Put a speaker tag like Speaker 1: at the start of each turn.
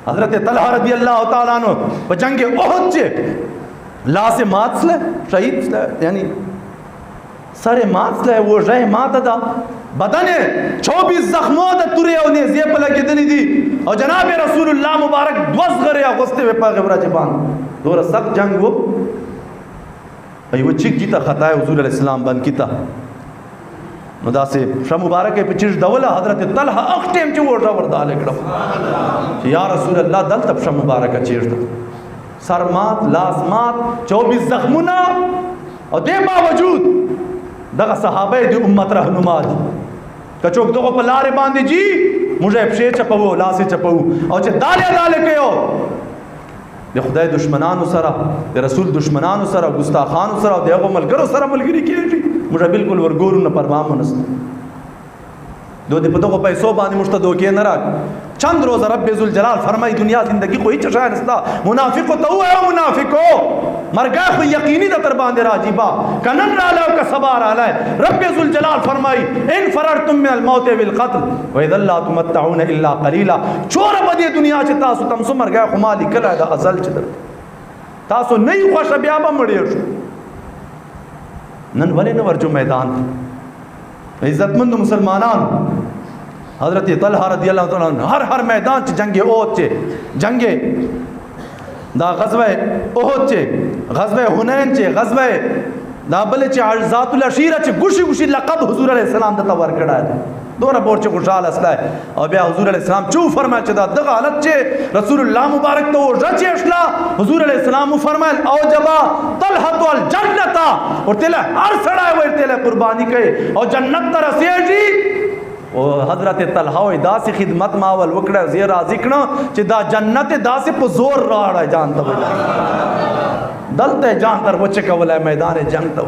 Speaker 1: حضرت طلحہ رضی اللہ تعالیٰ عنہ په جنگ احد چې لاس مات سله شهید سله یعنی سر مات سله وہ رہ مات دا بدن 24 زخموں دا تورے او نیزے په لګېدلې دي او جناب رسول الله مبارک دوز غره اغوسته په غبره جبان دور سخت جنگ وو ایو چې کیتا خطا حضور علیہ السلام بند کیتا نو دا سے شاہ مبارک په چیز دوله حضرت طلحہ اخ ټیم چې ورته وردا لګړم یا رسول الله دل تب شاہ مبارک چیز سر مات لاس مات 24 زخمونه او دې باوجود دغه صحابه دی امت رهنما دي کچوک دغه په لارې باندې جی موږ پښې چپو لاسې چپو او چې داله کيو د خدای دشمنانو سره د رسول دشمنانو سره ګستاخانو سره او دغه ملګرو سره ملګری کیږي موږ بالکل ورګورو نه پروا مونږ دو دې په دغه پیسو باندې موږ ته دوکې نه راک چند روز رب ذوالجلال فرمای دنیا زندگی خو هیڅ شای نستا منافق ته او منافقو مرګه خو یقیني د تر باندې راځي با کنن را له کا صبر علی رب ذوالجلال فرمای ان فررتم من الموت بالقتل واذا لا تمتعون الا قليلا چور په دې دنیا چې تاسو تم سو مرګه خو مالک کړه د ازل چې تاسو نه یو خوش بیا به مړی نن ولې نه ورجو میدان عزتمند مسلمانان حضرت طلحہ رضی اللہ تعالیٰ عنہ ہر میدان چ جنگ احد چ جنگ دا غزوہ احد چ غزوہ حنین چ غزوہ دا بل چ ذات العشیرہ چ گوشی گوشی لقب حضور علیہ السلام دتا ور کڑا ہے دورا بور چ خوشحال اسلا ہے او بیا حضور علیہ السلام چو فرمایا چ دا دغه حالت چ رسول اللہ مبارک تو رچ اسلا حضور علیہ السلام فرمائے او جبا طلحہ الجنت اور تلے ہر سڑا ہے وہ تلے قربانی کئ او جنت تر رسیږي او حضرت طلحہ داس خدمت ماول وکړه زی راضی کړه چې دا جنت داس په زور راړه جان ته دلته جان تر وچ کولای میدان جنگ ته